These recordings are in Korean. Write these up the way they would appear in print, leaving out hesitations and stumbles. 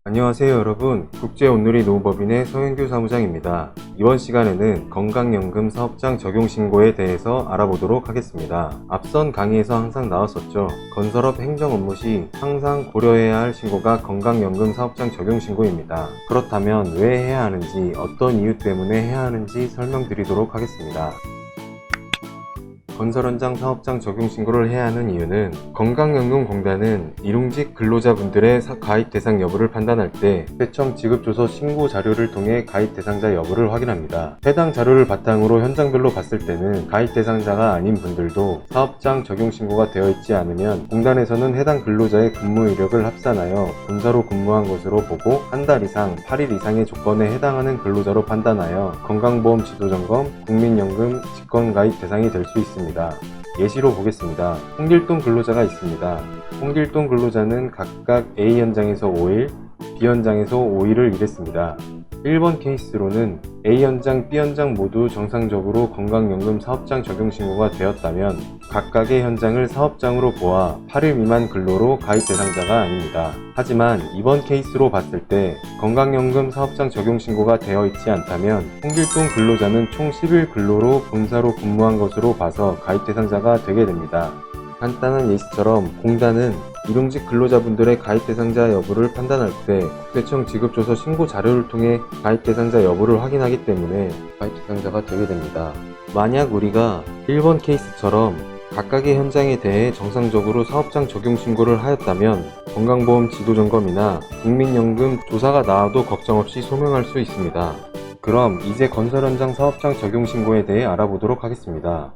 안녕하세요 여러분, 국제온누리 노무법인의 서현규 사무장입니다. 이번 시간에는 건강연금 사업장 적용신고에 대해서 알아보도록 하겠습니다. 앞선 강의에서 항상 나왔었죠. 건설업 행정 업무 시 항상 고려해야 할 신고가 건강연금 사업장 적용신고입니다. 그렇다면 왜 해야 하는지, 어떤 이유 때문에 해야 하는지 설명드리도록 하겠습니다. 건설 현장 사업장 적용 신고를 해야 하는 이유는 건강연금공단은 일용직 근로자분들의 가입 대상 여부를 판단할 때 세청 지급조서 신고 자료를 통해 가입 대상자 여부를 확인합니다. 해당 자료를 바탕으로 현장별로 봤을 때는 가입 대상자가 아닌 분들도 사업장 적용 신고가 되어 있지 않으면 공단에서는 해당 근로자의 근무 이력을 합산하여 본사로 근무한 것으로 보고 한 달 이상 8일 이상의 조건에 해당하는 근로자로 판단하여 건강보험 지도점검, 국민연금 직권가입 대상이 될 수 있습니다. 예시로 보겠습니다. 홍길동 근로자가 있습니다. 홍길동 근로자는 각각 A 현장에서 5일, B 현장에서 5일을 일했습니다. 1번 케이스로는 A 현장, B 현장 모두 정상적으로 건강연금 사업장 적용 신고가 되었다면 각각의 현장을 사업장으로 보아 8일 미만 근로로 가입 대상자가 아닙니다. 하지만 이번 케이스로 봤을 때 건강연금 사업장 적용 신고가 되어 있지 않다면 홍길동 근로자는 총 10일 근로로 본사로 근무한 것으로 봐서 가입 대상자가 되게 됩니다. 간단한 예시처럼 공단은 일용직 근로자분들의 가입 대상자 여부를 판단할 때 국세청 지급조서 신고 자료를 통해 가입 대상자 여부를 확인하기 때문에 가입 대상자가 되게 됩니다. 만약 우리가 1번 케이스처럼 각각의 현장에 대해 정상적으로 사업장 적용 신고를 하였다면 건강보험 지도점검이나 국민연금 조사가 나와도 걱정 없이 소명할 수 있습니다. 그럼 이제 건설 현장 사업장 적용 신고에 대해 알아보도록 하겠습니다.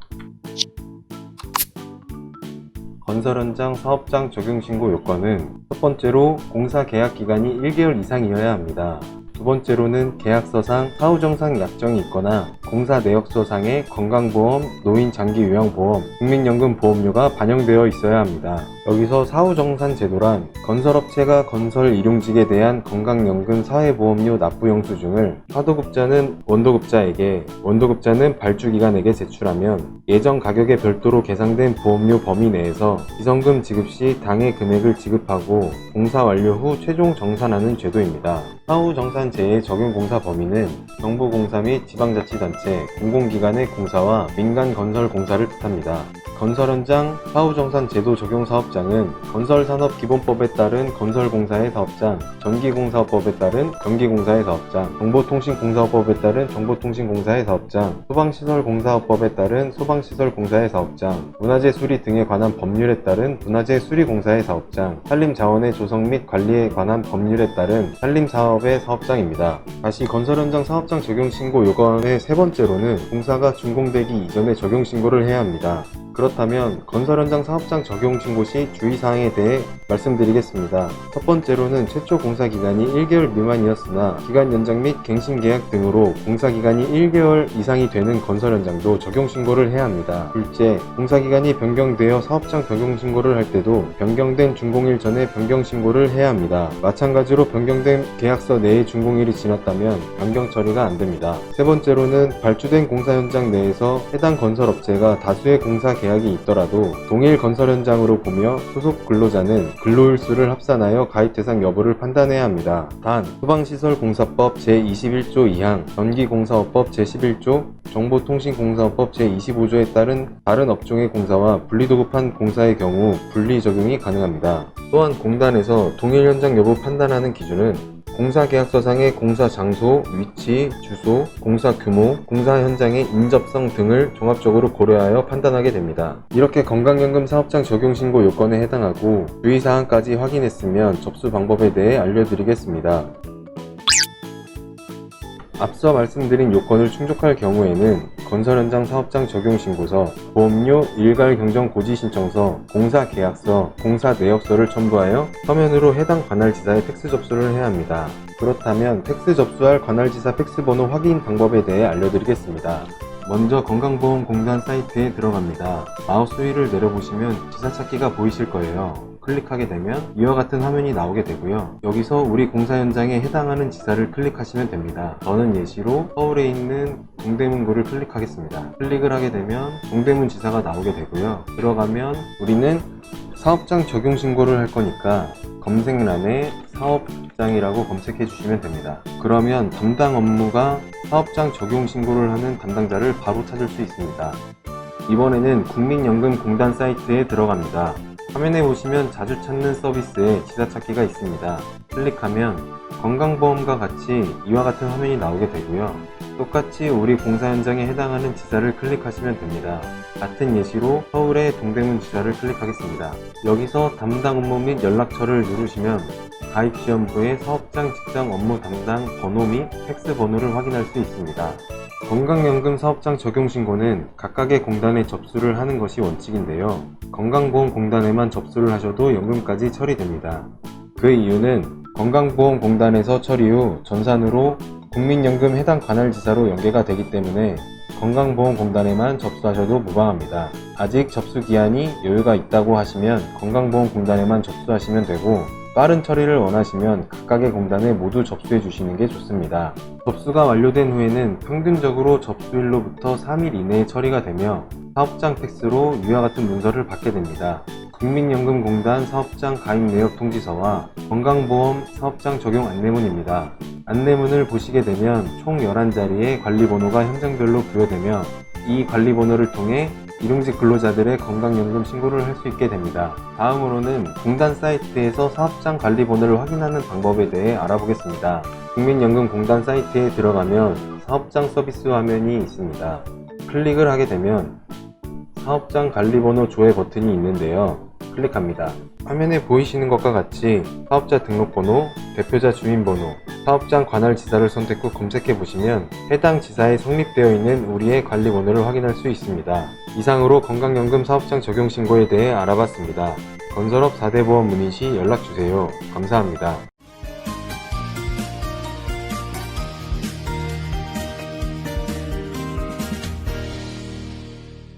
건설 현장 사업장 적용 신고 요건은 첫 번째로 공사 계약 기간이 1개월 이상이어야 합니다. 두 번째로는 계약서상 사후정상 약정이 있거나 공사 내역서상에 건강보험, 노인장기요양보험, 국민연금 보험료가 반영되어 있어야 합니다. 여기서 사후정산 제도란 건설업체가 건설 일용직에 대한 건강연금 사회보험료 납부 영수증을 하도급자는 원도급자에게, 원도급자는 발주기관에게 제출하면 예정 가격에 별도로 계상된 보험료 범위 내에서 비성금 지급 시 당해 금액을 지급하고 공사 완료 후 최종 정산하는 제도입니다. 사후정산제의 적용 공사 범위는 정부공사 및 지방자치단체, 공공기관의 공사와 민간건설공사를 뜻합니다. 건설 현장 사후정산 제도 적용 사업장은 건설산업기본법에 따른 건설공사의 사업장, 전기공사업법에 따른 전기공사의 사업장, 정보통신공사업법에 따른 정보통신공사의 사업장, 소방시설공사업법에 따른 소방시설공사의 사업장, 문화재 수리 등에 관한 법률에 따른 문화재 수리공사의 사업장, 산림자원의 조성 및 관리에 관한 법률에 따른 산림사업의 사업장입니다. 다시 건설 현장 사업장 적용 신고 요건의 세 번째로는 공사가 준공되기 이전에 적용 신고를 해야 합니다. 그렇다면 건설 현장 사업장 적용 신고 시 주의사항에 대해 말씀드리겠습니다. 첫 번째로는 최초 공사 기간이 1개월 미만이었으나 기간 연장 및 갱신 계약 등으로 공사 기간이 1개월 이상이 되는 건설 현장도 적용 신고를 해야 합니다. 둘째, 공사 기간이 변경되어 사업장 적용 신고를 할 때도 변경된 준공일 전에 변경 신고를 해야 합니다. 마찬가지로 변경된 계약서 내의 준공일이 지났다면 변경 처리가 안 됩니다. 세 번째로는 발주된 공사 현장 내에서 해당 건설업체가 다수의 공사 계약이 있더라도 동일 건설 현장으로 보며 소속 근로자는 근로일수를 합산하여 가입 대상 여부를 판단해야 합니다. 단, 소방시설공사법 제21조 2항, 전기공사업법 제11조, 정보통신공사업법 제25조에 따른 다른 업종의 공사와 분리도급한 공사의 경우 분리 적용이 가능합니다. 또한 공단에서 동일 현장 여부 판단하는 기준은 공사계약서상의 공사 장소, 위치, 주소, 공사 규모, 공사 현장의 인접성 등을 종합적으로 고려하여 판단하게 됩니다. 이렇게 건강연금 사업장 적용 신고 요건에 해당하고 주의사항까지 확인했으면 접수 방법에 대해 알려드리겠습니다. 앞서 말씀드린 요건을 충족할 경우에는 건설 현장 사업장 적용 신고서, 보험료 일괄 경정 고지 신청서, 공사 계약서, 공사 내역서를 첨부하여 서면으로 해당 관할지사에 팩스 접수를 해야 합니다. 그렇다면 팩스 접수할 관할지사 팩스 번호 확인 방법에 대해 알려드리겠습니다. 먼저 건강보험공단 사이트에 들어갑니다. 마우스 휠을 내려보시면 지사 찾기가 보이실 거예요. 클릭하게 되면 이와 같은 화면이 나오게 되고요. 여기서 우리 공사 현장에 해당하는 지사를 클릭하시면 됩니다. 저는 예시로 서울에 있는 동대문구를 클릭하겠습니다. 클릭을 하게 되면 동대문 지사가 나오게 되고요. 들어가면 우리는 사업장 적용 신고를 할 거니까 검색란에 사업장이라고 검색해 주시면 됩니다. 그러면 담당 업무가 사업장 적용 신고를 하는 담당자를 바로 찾을 수 있습니다. 이번에는 국민연금공단 사이트에 들어갑니다. 화면에 보시면 자주 찾는 서비스에 지사찾기가 있습니다. 클릭하면 건강보험과 같이 이와 같은 화면이 나오게 되고요. 똑같이 우리 공사 현장에 해당하는 지사를 클릭하시면 됩니다. 같은 예시로 서울의 동대문 지사를 클릭하겠습니다. 여기서 담당 업무 및 연락처를 누르시면 가입지원부의 사업장 직장 업무 담당 번호 및 팩스 번호를 확인할 수 있습니다. 건강연금 사업장 적용 신고는 각각의 공단에 접수를 하는 것이 원칙인데요. 건강보험공단에만 접수를 하셔도 연금까지 처리됩니다. 그 이유는 건강보험공단에서 처리 후 전산으로 국민연금 해당 관할지사로 연계가 되기 때문에 건강보험공단에만 접수하셔도 무방합니다. 아직 접수기한이 여유가 있다고 하시면 건강보험공단에만 접수하시면 되고, 빠른 처리를 원하시면 각각의 공단에 모두 접수해 주시는 게 좋습니다. 접수가 완료된 후에는 평균적으로 접수일로부터 3일 이내에 처리가 되며 사업장 팩스로 위와 같은 문서를 받게 됩니다. 국민연금공단 사업장 가입 내역 통지서와 건강보험 사업장 적용 안내문입니다. 안내문을 보시게 되면 총 11자리의 관리번호가 현장별로 부여되며 이 관리번호를 통해 일용직 근로자들의 건강연금 신고를 할 수 있게 됩니다. 다음으로는 공단 사이트에서 사업장 관리번호를 확인하는 방법에 대해 알아보겠습니다. 국민연금공단 사이트에 들어가면 사업장 서비스 화면이 있습니다. 클릭을 하게 되면 사업장 관리번호 조회 버튼이 있는데요. 클릭합니다. 화면에 보이시는 것과 같이 사업자 등록번호, 대표자 주민번호, 사업장 관할 지사를 선택 후 검색해 보시면 해당 지사에 성립되어 있는 우리의 관리번호를 확인할 수 있습니다. 이상으로 건강연금 사업장 적용 신고에 대해 알아봤습니다. 건설업 4대 보험 문의 시 연락주세요. 감사합니다.